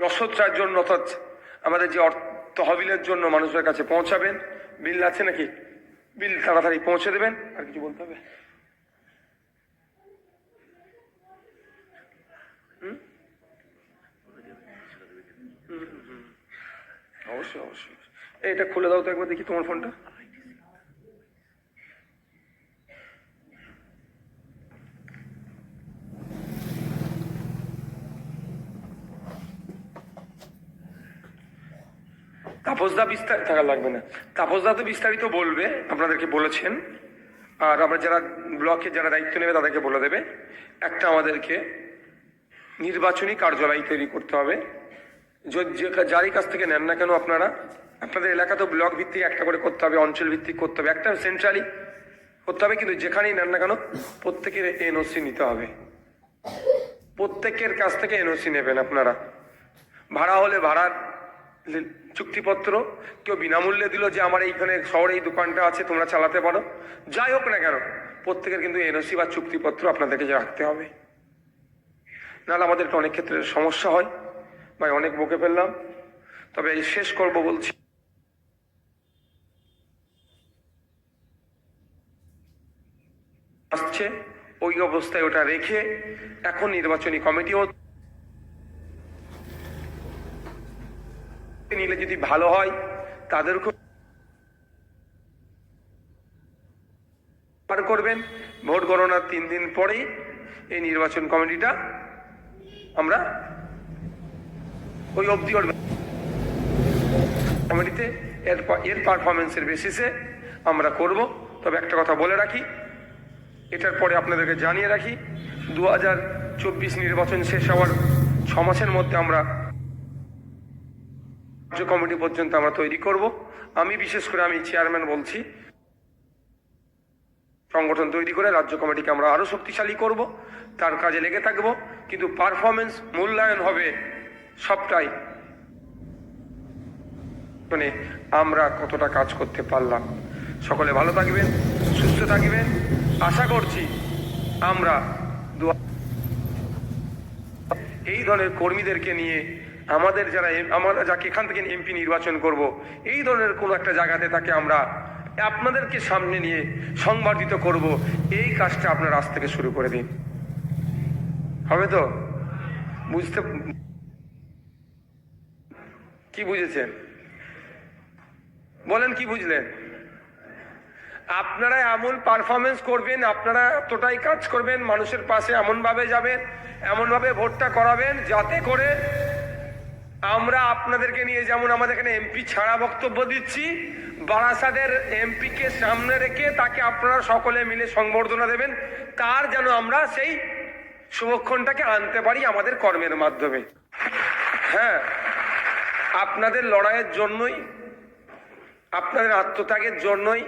রসদটার জন্য, অর্থাৎ আমাদের যে তহবিলের জন্য মানুষের কাছে পৌঁছাবেন। বিল আছে নাকি? বিল তাড়াতাড়ি পৌঁছে দেবেন। আর কিছু বলতে হবে? অবশ্যই অবশ্যই। এটা খুলে দাও তো একবার দেখি তোমার ফোনটা। তাপসদা বিস্তারিত থাকা লাগবে না, তাপসদা তো বিস্তারিত বলবে, আপনাদেরকে বলেছেন। আর আমরা যারা ব্লকে যারা দায়িত্ব নেবে তাদেরকে বলে দেবে। একটা আমাদেরকে নির্বাচনী কার্যালয় তৈরি করতে হবে। যারই কাছ থেকে নেন না কেন আপনারা, আপনাদের এলাকা তো ব্লক ভিত্তিক একটা করে করতে হবে, অঞ্চল ভিত্তিক করতে হবে, একটা সেন্ট্রালি করতে হবে। কিন্তু যেখানেই নেন না কেন প্রত্যেকের এনওসি নিতে হবে। প্রত্যেকের কাছ থেকে এনওসি নেবেন আপনারা। ভাড়া হলে ভাড়ার চুক্তিপত্র, কেউ বিনামূল্যে দিল যে আমার এইখানে শহরে এই দোকানটা আছে তোমরা চালাতে পারো, যাই হোক না কেন প্রত্যেকের কিন্তু এনওসি বা চুক্তিপত্র আপনাদেরকে রাখতে হবে। নাহলে আমাদের অনেক ক্ষেত্রে সমস্যা হয়। ভাই অনেক বকে ফেললাম, তবে এই শেষ করব বলছি। আসছে ওই অবস্থায় ওটা রেখে এখন নির্বাচনী কমিটিও নিলে যদি ভালো হয় তাদেরকে করবেন। ভোট গণনার 3 দিন পরেই এই নির্বাচন কমিটিটা আমরা ওই অবধি কমিটিতে এর পারফরমেন্সের বেসিসে আমরা করব। তবে একটা কথা বলে রাখি, এটার পরে আপনাদেরকে জানিয়ে রাখি, 2024 নির্বাচন শেষ হওয়ার 6 মাসের মধ্যে আমরা রাজ্য কমিটি পর্যন্ত আমরা তৈরি করব। আমি বিশেষ করে আমি চেয়ারম্যান বলছি, সংগঠন তৈরি করে রাজ্য কমিটিকে আমরা আরো শক্তিশালী করব, তার কাজে লেগে থাকব। কিন্তু পারফরমেন্স মূল্যায়ন হবে সবটাই মানে আমরা কতটা কাজ করতে পারলাম। সকলে ভালো থাকবেন, সুস্থ থাকবেন। আশা করছি আমরা এই দলের কর্মীদেরকে নিয়ে আমাদের যারা আমরা যাকে এখান থেকে এমপি নির্বাচন করব, এই ধরনের কোনো একটা জায়গাতে তাকে আমরা আপনাদেরকে সামনে নিয়ে সংবর্ধিত করব। এই কাজটা আপনার আজ থেকে শুরু করে দিন, হবে তো? বুঝতে কি বুঝেছেন? বলেন কি বুঝলেন? আপনারা এমন পারফরমেন্স করবেন, আপনারা এতটাই কাজ করবেন, মানুষের পাশে এমন ভাবে যাবেন, এমন ভাবে ভোটটা করাবেন যাতে করে আমরা আপনাদেরকে নিয়ে, যেমন আমাদের এখানে এমপি ছাড়া বক্তব্য দিচ্ছি, বারাসাতের এমপি কে সামনে রেখে তাকে আপনারা সকলে মিলে সংবর্ধনা দেবেন, তার যেন আমরা সেই শুভক্ষণটাকে আনতে পারি আমাদের কর্মের মাধ্যমে। হ্যাঁ, আপনাদের লড়াইয়ের জন্যই, আপনাদের আত্মত্যাগের জন্যই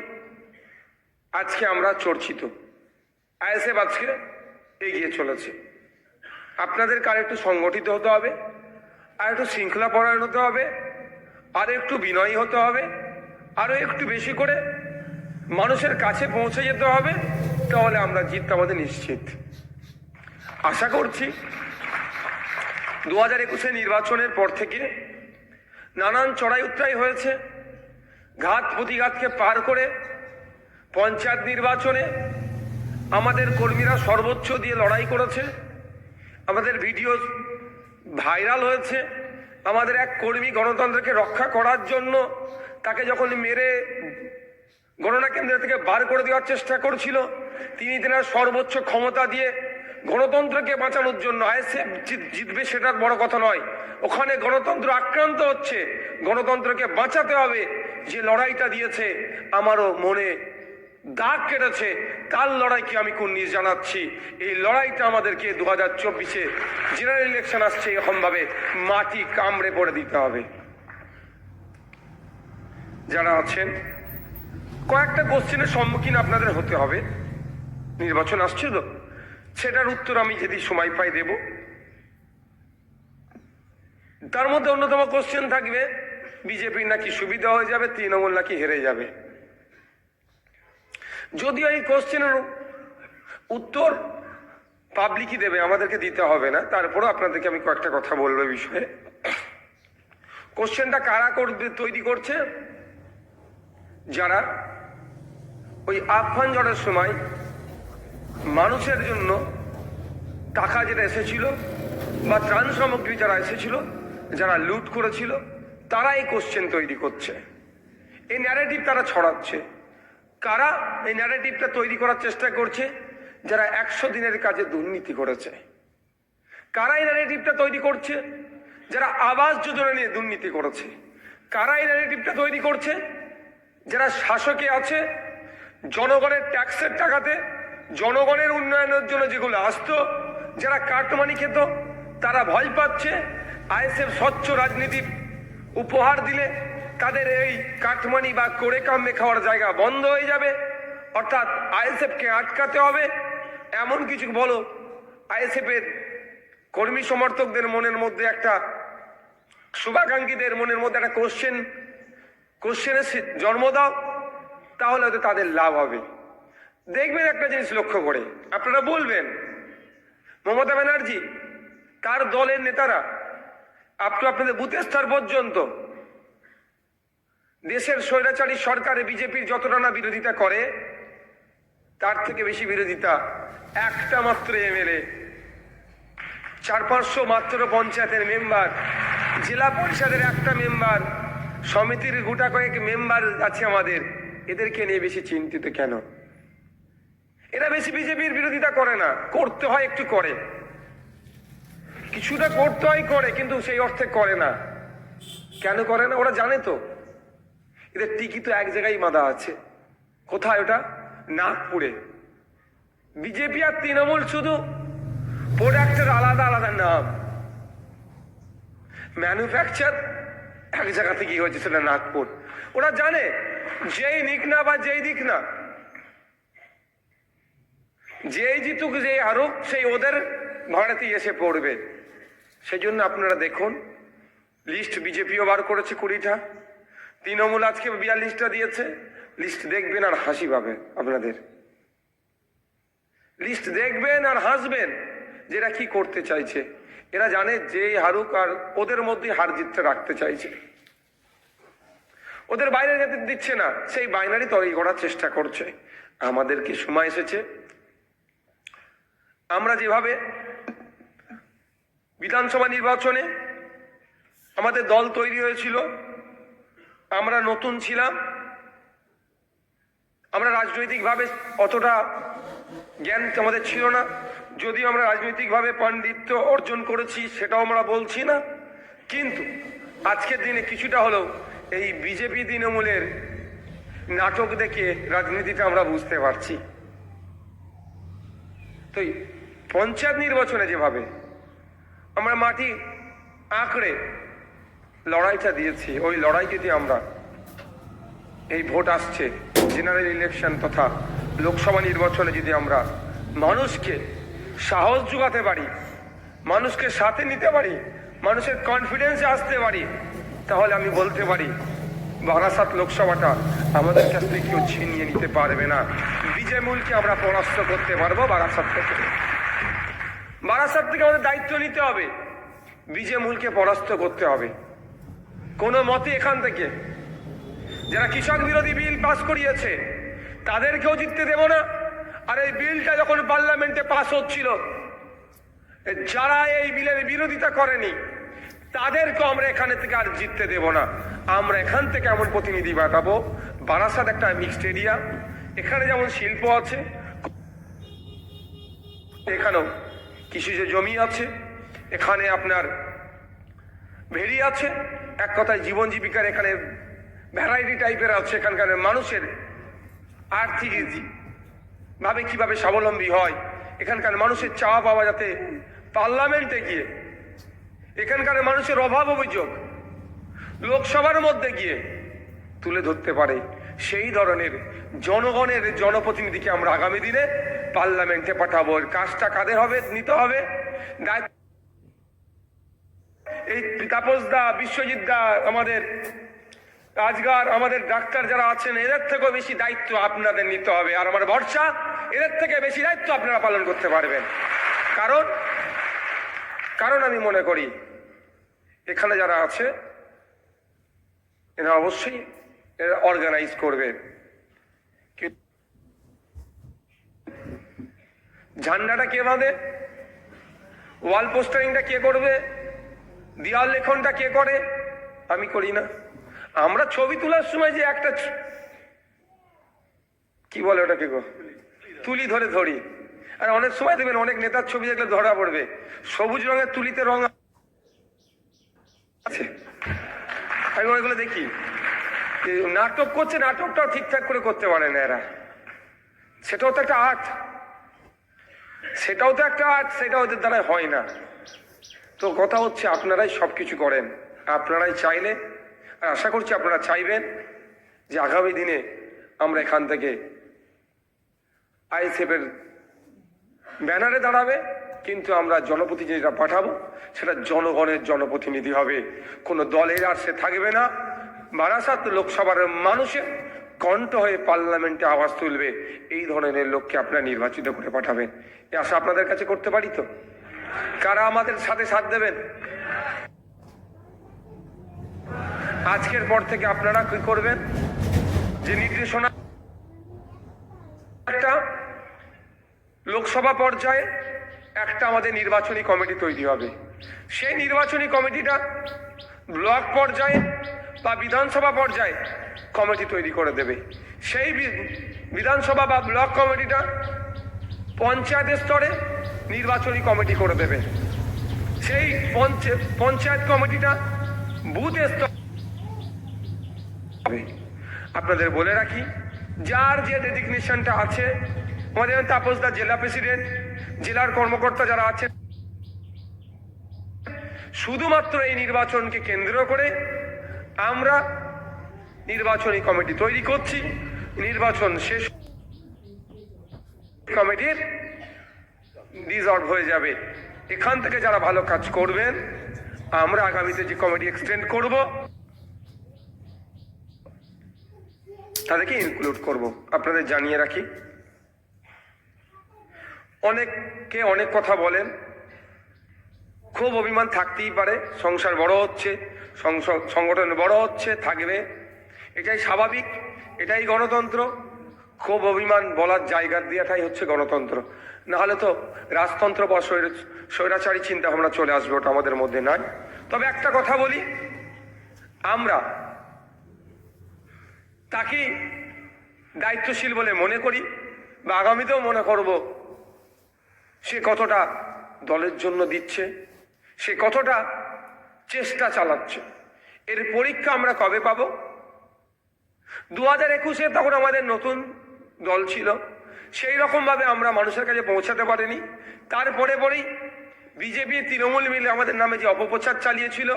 আজকে আমরা চর্চিত। আইএসএফ আজকে এগিয়ে চলেছে। আপনাদের কার একটু সংগঠিত হতে হবে, আর একটু শৃঙ্খলা পরায়ণ হতে হবে, আর একটু বিনয়ী হতে হবে, আরো একটু বেশি করে মানুষের কাছে পৌঁছে যেতে হবে, তাহলে আমরা জিততে আমাদের নিশ্চিত। আশা করছি 2021 নির্বাচনের পর থেকে নানান চড়াই উতরাই হয়েছে, ঘাত প্রতিঘাতকে পার করে পঞ্চায়েত নির্বাচনে আমাদের কর্মীরা সর্বোচ্চ দিয়ে লড়াই করেছে। আমাদের ভিডিও ভাইরাল হয়েছে। আমাদের এক কর্মী গণতন্ত্রকে রক্ষা করার জন্য তাকে যখন মেরে গণনা কেন্দ্র থেকে বার করে দেওয়ার চেষ্টা করছিল, তিনি তেনার সর্বোচ্চ ক্ষমতা দিয়ে গণতন্ত্রকে বাঁচানোর জন্য, আইএসএফ জিতবে সেটার বড় কথা নয়, ওখানে গণতন্ত্র আক্রান্ত হচ্ছে, গণতন্ত্রকে বাঁচাতে হবে, যে লড়াইটা দিয়েছে আমারও মনে দাগ কেটেছে, তার লড়াইকে আমি কুর্নিশ জানাচ্ছি। এই লড়াইটা আমাদেরকে 2024 জেনারেল ইলেকশন আসছে, এরকম ভাবে মাটি কামড়ে পড়ে দিতে হবে। যারা আছেন, কয়েকটা কোশ্চেনের সম্মুখীন আপনাদের হতে হবে। নির্বাচন আসছে তো, সেটার উত্তর আমি যদি সময় পাই দেব। তার মধ্যে অন্যতম কোশ্চেন থাকবে, বিজেপির নাকি সুবিধা হয়ে যাবে, তৃণমূল নাকি হেরে যাবে। যদিও এই কোশ্চেনের উত্তর পাবলিকই দেবে, আমাদেরকে দিতে হবে না, তারপরও আপনাদেরকে আমি কয়েকটা কথা বলবো এই বিষয়ে। কোশ্চেনটা কারা তৈরি করছে? যারা ওই আফগান ঝড়ের সময় মানুষের জন্য টাকা যেটা এসেছিল বা ত্রাণ সামগ্রী যারা এসেছিল, যারা লুট করেছিল, তারা এই কোশ্চেন তৈরি করছে, এই ন্যারেটিভ তারা ছড়াচ্ছে। কারা এই ন্যারেটিভটা তৈরি করার চেষ্টা করছে? যারা 100 দিনের কাজে দুর্নীতি করেছে। কারা এই ন্যারেটিভটা তৈরি করছে? যারা আবাস যোজনা নিয়ে দুর্নীতি করেছে। কারা এই ন্যারেটিভটা তৈরি করছে? যারা শাসকে আছে, জনগণের ট্যাক্সের টাকাতে জনগণের উন্নয়নের জন্য যেগুলো আসতো, যারা কাটমানি খেত, তারা ভয় পাচ্ছে আইএসএফ স্বচ্ছ রাজনীতি উপহার দিলে তাদের এই কাটমানি বা করে কামে খাওয়ার জায়গা বন্ধ হয়ে যাবে, অর্থাৎ আইএসএফকে আটকাতে হবে। এমন কিছু বলো, আইএসএফ এর কর্মী সমর্থকদের মনের মধ্যে একটা, শুভাকাঙ্ক্ষীদের মনের মধ্যে একটা কোশ্চেনের জন্ম দাও, তাহলে হয়তো তাদের লাভ হবে। দেখবেন একটা জিনিস লক্ষ্য করে, আপনারা বলবেন মমতা ব্যানার্জি তার দলের নেতারা আপনাদের বুথের স্তর পর্যন্ত দেশের স্বৈরাচারী সরকারে বিজেপির যতটা না বিরোধিতা করে, তার থেকে বেশি বিরোধিতা একটা মাত্র এমএলএ, 400-500 মাত্র পঞ্চায়েতের মেম্বার, জেলা পরিষদের একটা মেম্বার, সমিতির গোটা কয়েক মেম্বার আছে আমাদের, এদেরকে নিয়ে বেশি চিন্তিত কেন? এরা বেশি বিজেপির বিরোধিতা করে না, করতে হয় একটু করে, কিছুটা করতে হয় করে, কিন্তু সেই অর্থে করে না। কেন করে না? ওরা জানে তো এদের টিকি তো এক জায়গায় বাঁধা আছে। কোথায় ওটা? নাগপুরে। বিজেপি আর তৃণমূল শুধু প্রোডাক্টের আলাদা আলাদা নাম, ম্যানুফ্যাকচার এক জায়গা থেকে হয়েছে, সেটা নাগপুর। ওরা জানে যেই নিক না বা যেই দিক না, যেই জিতুক যেই হারুক, সেই ওদের ভাড়াতেই এসে পড়বে। সেই জন্য আপনারা দেখুন, লিস্ট বিজেপিও বার করেছে 20টা, তৃণমূল আজকে 42টা দিয়েছে। লিস্ট দেখবেন আর হাসি পাবেন আপনাদের, লিস্ট দেখবেন আর হাসবেন যে এরা কি করতে চাইছে। এরা জানে যে হারুক আর ওদের মধ্যে হার জিততে রাখতে চাইছে, ওদের বাইরে যেতে দিচ্ছে না, সেই বাইনারি তৈরি করার চেষ্টা করছে। আমাদেরকে সময় এসেছে, আমরা যেভাবে বিধানসভা নির্বাচনে আমাদের দল তৈরি হয়েছিল, আমরা নতুন ছিলাম, আমরা রাজনৈতিকভাবে অতটা জ্ঞান আমাদের ছিল না, যদিও আমরা রাজনৈতিকভাবে পাণ্ডিত্য অর্জন করেছি সেটাও আমরা বলছি না, কিন্তু আজকের দিনে কিছুটা হলেও এই বিজেপি তৃণমূলের নাটক দেখে রাজনীতিটা আমরা বুঝতে পারছি। তো পঞ্চায়েত নির্বাচনে যেভাবে আমরা মাটি আঁকড়ে লড়াইটা দিয়েছি, ওই লড়াই যদি আমরা এই ভোট আসছে জেনারেল ইলেকশন তথা লোকসভা নির্বাচনে যদি আমরা মানুষকে সাহস যোগাতে পারি, মানুষকে সাথে নিতে পারি, মানুষের কনফিডেন্সে আসতে পারি, তাহলে আমি বলতে পারি বারাসাত লোকসভাটা আমাদের কাছ থেকে কেউ ছিনিয়ে নিতে পারবে না। বিজেমূলকে আমরা পরাস্ত করতে পারবো বারাসাত থেকে। বারাসাত থেকে আমাদের দায়িত্ব নিতে হবে, বিজেমূলকে পরাস্ত করতে হবে। কোনো মতে এখান থেকে যারা কৃষক বিরোধী বিল পাস করিয়েছে তাদেরকেও জিততে দেব না। আর এই বিলটা যখন পার্লামেন্টে পাস হচ্ছিল, যারা এই বিলের বিরোধিতা করেনি তাদেরকেও আমরা এখানে থেকে আর জিততে দেব না। আমরা এখান থেকে এমন প্রতিনিধি পাঠাবো, বারাসাত একটা মিক্সড এরিয়া, এখানে যেমন শিল্প আছে, এখানেও কৃষিজ জমি আছে, এখানে আপনার ভেরি আছে, এক কথায় জীবন জীবিকার এখানে ভ্যারাইটি টাইপের আছে। এখানকার মানুষের আর্থিক ভাবে কিভাবে স্বাবলম্বী হয়, এখানকার মানুষের চাওয়া পাওয়া যাতে পার্লামেন্টে গিয়ে এখানকার মানুষের অভাব অভিযোগ লোকসভার মধ্যে গিয়ে তুলে ধরতে পারে, সেই ধরনের জনগণের জনপ্রতিনিধিকে আমরা আগামী দিনে পার্লামেন্টে পাঠাবো। কাজটা কাদের হবে, নিতে হবে দায়িত্ব। এই তাপস দা, বিশ্বজিৎ দা, আমাদের রাজগার, আমাদের ডাক্তার যারা আছেন, এদের থেকেও বেশি দায়িত্ব আপনাদের নিতে হবে। আর আমার ভরসা এদের থেকে বেশি দায়িত্ব আপনারা পালন করতে পারবেন। কারণ আমি মনে করি এখানে যারা আছে এরা অবশ্যই অর্গানাইজ করবে। ঝান্ডাটা কে বাঁধে, ওয়াল পোস্টারিংটা কে করবে, দেওয়াল লেখনটা কে করে? আমি করি না। আমরা ছবি তোলার সময় যে একটা কি বলে ওটাকে গো, তুলি ধরি। আর অনেক সময় দেখবেন অনেক নেতার ছবি দেখলে ধরা পড়বে, সবুজ রঙের তুলিতে রং আছে। আমি ওইগুলো দেখি নাটক করছে, নাটকটাও ঠিকঠাক করে করতে পারে না এরা। সেটাও তো একটা আর্ট, সেটা ওদের দ্বারা হয় না। তো কথা হচ্ছে আপনারাই সবকিছু করেন, আপনারাই চাইলে, আর আশা করছি আপনারা চাইবেন যে আগামী দিনে আমরা এখান থেকে আইএসএফ এর ব্যানারে দাঁড়াবে, কিন্তু আমরা জনপ্রতিনিধিরা পাঠাবো সেটা জনগণের জনপ্রতিনিধি হবে, কোনো দলের আর সে থাকবে না। বারাসাত লোকসভার মানুষের কণ্ঠ হয়ে পার্লামেন্টে আওয়াজ তুলবে, এই ধরনের লোককে আপনারা নির্বাচিত করে পাঠাবেন। এ আশা আপনাদের কাছে করতে পারি তো? কারা আমাদের সাথে সাথ দেবেন? আজকের পর থেকে আপনারা কি করবেন, যে নির্দেশনা একটা লোকসভা পর্যায়ে একটা আমাদের নির্বাচনী কমিটি তৈরি হবে, সেই নির্বাচনী কমিটিটা ব্লক পর্যায়ে বা বিধানসভা পর্যায়ে কমিটি তৈরি করে দেবে, সেই বিধানসভা বা ব্লক কমিটিটা পঞ্চায়েত স্তরে নির্বাচনী কমিটি করে দেবে, সেই পঞ্চায়েত কমিটিটা বুথ স্তরে। আপনাদের বলে রাখি, যার যে ডেজিগনেশনটা আছে, আমাদের তাপসদা জেলা প্রেসিডেন্ট, জেলার কর্মকর্তা যারা আছে, শুধুমাত্র এই নির্বাচনকে কেন্দ্র করে আমরা নির্বাচনী কমিটি তৈরি করছি। নির্বাচন শেষ, কমিটির ডিসলভ হয়ে যাবে। এখান থেকে যারা ভালো কাজ করবেন, আমরা আগামীতে যে কমিটি এক্সটেন্ড করব তাদেরকে ইনক্লুড করব। আপনাদের জানিয়ে রাখি, অনেককে অনেক কথা বলেন, খুব অভিমান থাকতেই পারে, সংসার বড় হচ্ছে, সংগঠন বড় হচ্ছে, থাকবে, এটাই স্বাভাবিক, এটাই গণতন্ত্র। খুব অভিমান বলার জায়গা দেওয়াটাই হচ্ছে গণতন্ত্র, নাহলে তো রাজতন্ত্র বা স্বৈরাচারী চিন্তা ভাবনা চলে আসবে, ওটা আমাদের মধ্যে নাই। তবে একটা কথা বলি, আমরা তাকে দায়িত্বশীল বলে মনে করি, বা আগামীতেও মনে করব, সে কতটা দলের জন্য দিচ্ছে, সে কতটা চেষ্টা চালাচ্ছে। এর পরীক্ষা আমরা কবে পাব? 2021-এ তখন আমাদের নতুন দল ছিল, সেই রকম ভাবে আমরা মানুষের কাছে পৌঁছাতে পারিনি। তারপরে পরেই বিজেপি তৃণমূল মিলে আমাদের নামে যে অপপ্রচার চালিয়েছিল,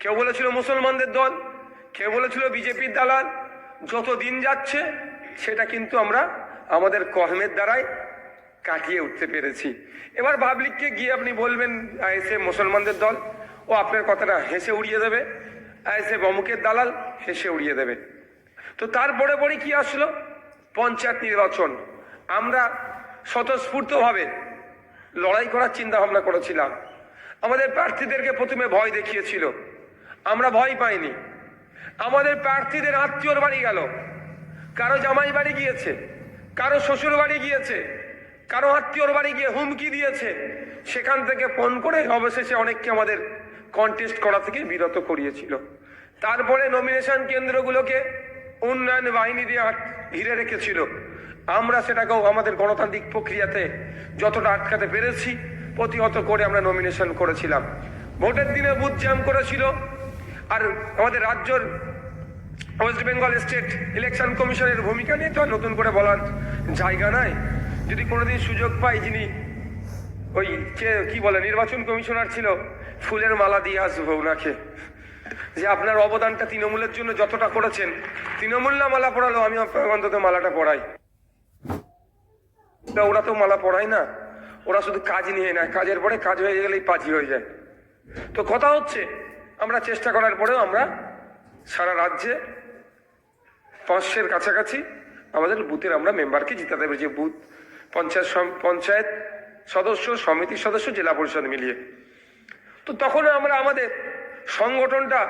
কেউ বলেছিল মুসলমানদের দল, কেউ বলেছিল বিজেপির দালাল। যত দিন যাচ্ছে সেটা কিন্তু আমরা আমাদের কর্মের দ্বারাই কাটিয়ে উঠতে পেরেছি। এবার পাবলিককে গিয়ে আপনি বলবেন আইএসএফ মুসলমানদের দল, ও আপনার কথাটা হেসে উড়িয়ে দেবে, আইএসএফ অমুকের দালাল, হেসে উড়িয়ে দেবে। তো তারপরে পরে কি আসলো? পঞ্চায়েত নির্বাচন। আমরা স্বতঃস্ফূর্তভাবে লড়াই করার চিন্তা ভাবনা করেছিলাম। আমাদের প্রার্থীদেরকে প্রথমে ভয় দেখিয়েছিল, আমরা ভয় পাইনি। আমাদের প্রার্থীদের আত্মীয়র বাড়ি গেল, কারো জামাই বাড়ি গিয়েছে, কারো শ্বশুর বাড়ি গিয়েছে, কারো আত্মীয়র বাড়ি গিয়ে হুমকি দিয়েছে। সেখান থেকে ফোন করে অবশেষে অনেককে আমাদের কন্টেস্ট করা থেকে বিরত করিয়েছিল। তারপরে নমিনেশন কেন্দ্রগুলোকে উন্নয়ন বাহিনী দিয়ে ঘিরে রেখেছিল। আমরা সেটাকেও আমাদের গণতান্ত্রিক প্রক্রিয়াতে যতটা আটকাতে পেরেছি, প্রতিহত করে আমরা নমিনেশন করেছিলাম। ভোটের দিনে বুথ জ্যাম করেছিল। আর আমাদের রাজ্যের ওয়েস্ট বেঙ্গল স্টেট ইলেকশন কমিশনের ভূমিকা নিয়ে তো আর নতুন করে বলার জায়গা নাই। যদি কোনোদিন সুযোগ পাই, যিনি ওই কি বলে নির্বাচন কমিশনার ছিল, ফুলের মালা দিয়ে আসবো ওনাকে, যে আপনার অবদানটা তৃণমূলের জন্য যতটা করেছেন, তৃণমূল না মালা পড়ালো, আমি অন্তত মালাটা পড়াই। ওরা তো মালা পড়ায় না, ওরা শুধু কাজ নিয়ে নেয়, কাজের পরে কাজ হয়ে গেলেই পাজি হয়ে যায়। তো কথা হচ্ছে, আমরা চেষ্টা করার পরেও আমরা সারা রাজ্যে 500-এর কাছাকাছি আমাদের বুথের আমরা মেম্বারকে জিতাতে পেরেছি, বুথ পঞ্চায়েত সদস্য, সমিতির সদস্য, জেলা পরিষদ মিলিয়ে। তো তখন আমরা আমাদের সংগঠনটা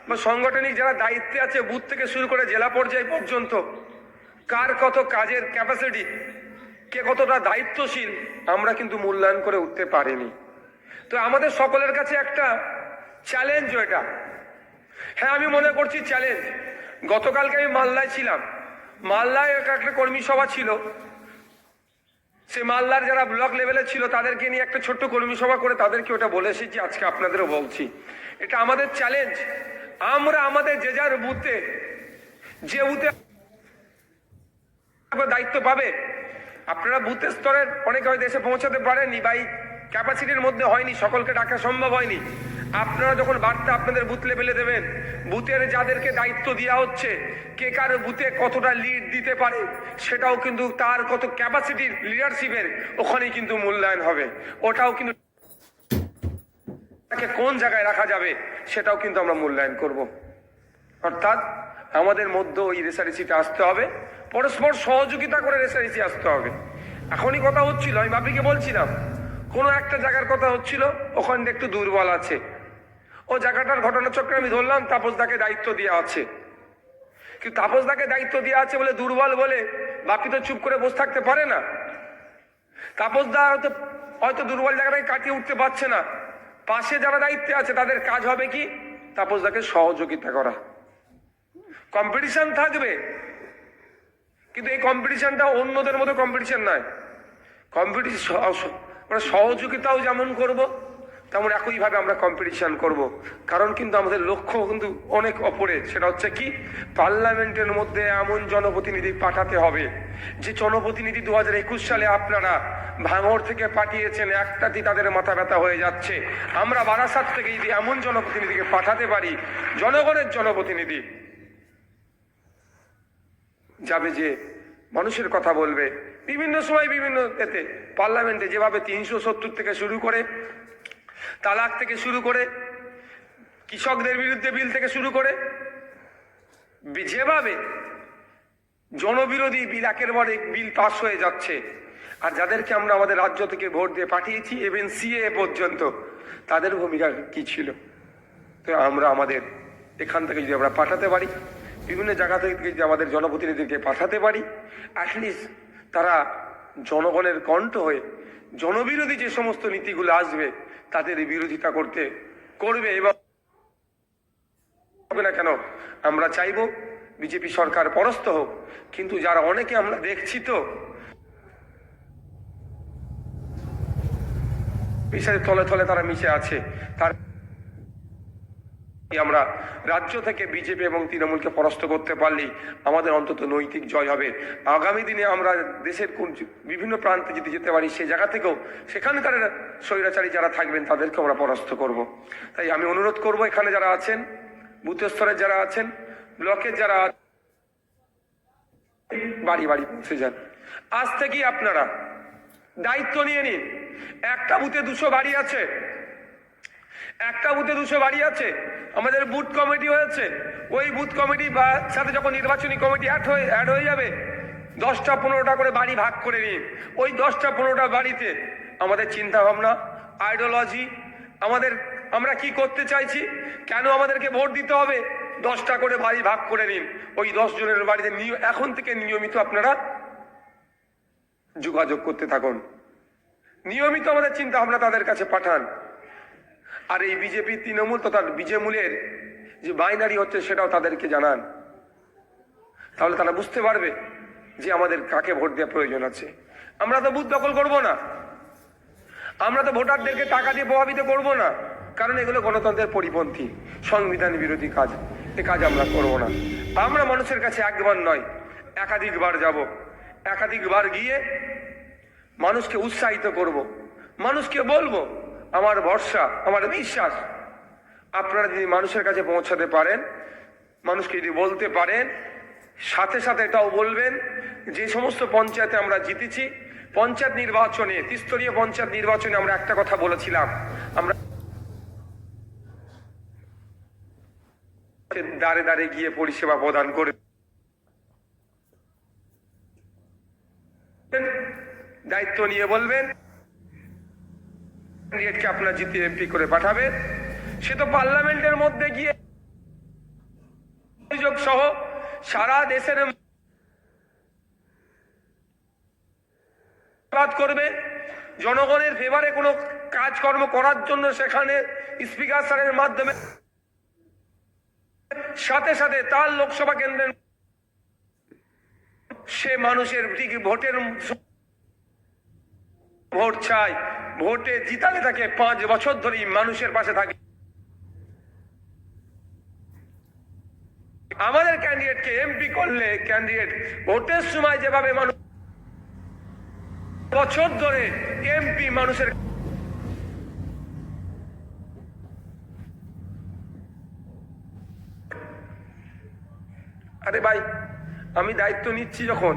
বা সাংগঠনিক যারা দায়িত্বে আছে বুথ থেকে শুরু করে জেলা পর্যায় পর্যন্ত কার কত কাজের ক্যাপাসিটি, কে কতটা দায়িত্বশীল আমরা কিন্তু মূল্যায়ন করে উঠতে পারিনি। তো আমাদের সকলের কাছে একটা চ্যালেঞ্জ এটা। হ্যাঁ, আমি মনে করছি চ্যালেঞ্জ। গতকালকে আমি মালদায় ছিলাম, মালদায় একটা কর্মী সভা ছিল, সে মালদার যারা ব্লক লেভেলে ছিল তাদেরকে নিয়ে একটা ছোট্ট কর্মী সভা করে তাদেরকে ওটা বলে এসেছি, আজকে আপনাদেরও বলছি। এটা আমাদের চ্যালেঞ্জ। আমরা আমাদের যে যার বুথে, যে বুথে দায়িত্ব পাবে, আপনারা বুথের স্তরের অনেকে হয়তো এসে পৌঁছাতে পারেননি বা এই ক্যাপাসিটির মধ্যে হয়নি, সকলকে ডাকা সম্ভব হয়নি। আপনারা যখন বার্তা আপনাদের বুথ লেভেলে দেবেন, বুথের যাদেরকে দায়িত্ব দেওয়া হচ্ছে কে কার বুথে কতটা লিড দিতে পারে, সেটাও কিন্তু তার কত ক্যাপাসিটির লিডারশিপের ওখানেই কিন্তু মূল্যায়ন হবে। ওটাও কিন্তু তাকে কোন জায়গায় রাখা যাবে সেটাও কিন্তু আমরা মূল্যায়ন করব। অর্থাৎ আমাদের মধ্যে ওই রেসারেসিতে আসতে হবে, পরস্পর সহযোগিতা করে রেসারেসি আসতে হবে। এখনই কথা হচ্ছিল, আমি বাপিকে বলছিলাম কোনো একটা জায়গার কথা হচ্ছিল, ওখানে একটু দুর্বল আছে, ও জায়গাটার ঘটনাচক্রে আমি ধরলাম তাপসদাকে দায়িত্ব দেওয়া আছে। কিন্তু তাপসদাকে দায়িত্ব দেওয়া আছে বলে দুর্বল বলে বাপি তো চুপ করে বসে থাকতে পারে না। তাপসদা হয়তো দুর্বল জায়গাটাকে কাটিয়ে উঠতে পারছে না, পাশে যারা দায়িত্বে আছে তাদের কাজ হবে কি তাপসদাকে সহযোগিতা করা। কম্পিটিশন থাকবে, কিন্তু এই কম্পিটিশনটা অন্যদের মতো কম্পিটিশন নয়। কম্পিটিশন মানে সহযোগিতাও যেমন করব তেমন একইভাবে আমরা কম্পিটিশন করব। কারণ কিন্তু আমাদের লক্ষ্য কিন্তু অনেক অপরে, সেটা হচ্ছে কি পার্লামেন্টের মধ্যে এমন জনপ্রতিনিধি পাঠাতে হবে যে জনপ্রতিনিধি 2021 সালে আপনারা ভাঙড় থেকে পাঠিয়েছেন, একটাতেই তাদের মাথা ব্যথা হয়ে যাচ্ছে। আমরা বারাসাত থেকে যদি এমন জনপ্রতিনিধিকে পাঠাতে পারি, জনগণের জনপ্রতিনিধি যাবে যে মানুষের কথা বলবে, বিভিন্ন সময় বিভিন্ন এতে পার্লামেন্টে যেভাবে 370 থেকে শুরু করে, তালাক থেকে শুরু করে, কৃষকদের বিরুদ্ধে বিল থেকে শুরু করে, যেভাবে জনবিরোধী বিল একের পর এক বিল পাস হয়ে যাচ্ছে, আর যাদেরকে আমরা আমাদের রাজ্য থেকে ভোট দিয়ে পাঠিয়েছি ইভেন সিএ পর্যন্ত, তাদের ভূমিকা কি ছিল। তো আমরা আমাদের এখান থেকে যদি আমরা পাঠাতে পারি, বিভিন্ন জায়গা থেকে যদি আমাদের জনপ্রতিনিধিকে পাঠাতে পারি, অ্যাটলিস্ট তারা জনগণের কণ্ঠ হয়ে জনবিরোধী যে সমস্ত নীতিগুলো আসবে তাদের বিরোধিতা করবে। এবং হবে না কেন, আমরা চাইব বিজেপি সরকার পরাস্ত হোক, কিন্তু যারা অনেকে আমরা দেখছি তো বিষয়ের তলে তলে তারা মিশে আছে, তার আমরা রাজ্য থেকে বিজেপি এবং তৃণমূলকে পরাস্ত করতে পারলেই আমাদের অন্তত নৈতিক জয় হবে। আগামী দিনে আমরা দেশের কোন বিভিন্ন প্রান্তে যদি যেতে পারি, সেই জায়গা থেকেও সেখানকার স্বৈরাচারী যারা থাকবেন তাদেরকে আমরা পরাস্ত করব। তাই আমি অনুরোধ করব, এখানে যারা আছেন, বুথ স্তরে যারা আছেন, ব্লকের যারা বাড়ি বাড়ি পৌঁছে যান, আজ থেকেই আপনারা দায়িত্ব নিয়ে নিন। একটা বুথে 200 বাড়ি আছে, একটা বুথে 200 বাড়ি আছে, আমাদের বুথ কমিটি হয়েছে, ওই বুথ কমিটি বা সাথে যখন নির্বাচনী কমিটি অ্যাড হয়ে যাবে, 10টা 15টা করে বাড়ি ভাগ করে নিন। ওই 10টা 15টা বাড়িতে আমাদের চিন্তা ভাবনা, আইডিওলজি, আমরা কি করতে চাইছি, কেন আমাদেরকে ভোট দিতে হবে, 10টা করে বাড়ি ভাগ করে নিন। ওই 10 জনের বাড়িতে এখন থেকে নিয়মিত আপনারা যোগাযোগ করতে থাকুন, নিয়মিত আমাদের চিন্তা ভাবনা তাদের কাছে পাঠান। আর এই বিজেপি তৃণমূল তথা বিজেমূলের যে বাইনারি হচ্ছে সেটাও তাদেরকে জানান, তাহলে তারা বুঝতে পারবে যে আমাদের কাকে ভোট দেওয়া প্রয়োজন আছে। আমরা তো বুথ দখল করব না, আমরা তো ভোটারদেরকে টাকা দিয়ে প্রভাবিত করব না, কারণ এগুলো গণতন্ত্রের পরিপন্থী, সংবিধান বিরোধী কাজ। এ কাজ আমরা করব না। আমরা মানুষের কাছে একবার নয় একাধিকবার যাব, একাধিকবার গিয়ে মানুষকে উৎসাহিত করব, মানুষকে বলবো আমার ভরসা, আমার বিশ্বাস, আপনারা যদি মানুষের কাছে পৌঁছাতে পারেন, মানুষকে যদি বলতে পারেন, সাথে সাথে এটাও বলবেন যে সমস্ত পঞ্চায়েতে আমরা জিতেছি, পঞ্চায়েত নির্বাচনে, ত্রিস্তরীয় পঞ্চায়েত নির্বাচনে আমরা একটা কথা বলেছিলাম, আমরা দাঁড়ে দাঁড়ে গিয়ে পরিষেবা প্রদান করে দায়িত্ব নিয়ে বলবেন ক্যান্ডিডেটকে আপনার জিতে এমপি করে পাঠাবেন। সে তো পার্লামেন্টের মধ্যে গিয়ে অভিযোগ সহ সারা দেশের করবে, জনগণের ফেভারে কোনো কাজকর্ম করার জন্য সেখানে স্পিকার স্যারের মাধ্যমে সাথে সাথে তার লোকসভা কেন্দ্রের সে মানুষের ঠিক ভোটের ভোট চাই, ভোটে জিতালে তাকে 5 বছর ধরেই মানুষের পাশে থাকে। আমাদের ক্যান্ডিডেটকে এমপি করলে ক্যান্ডিডেট ভোটের সময় যেভাবে মানুষ বছর ধরে এমপি মানুষের আরে ভাই আমি দায়িত্ব নিচ্ছি যখন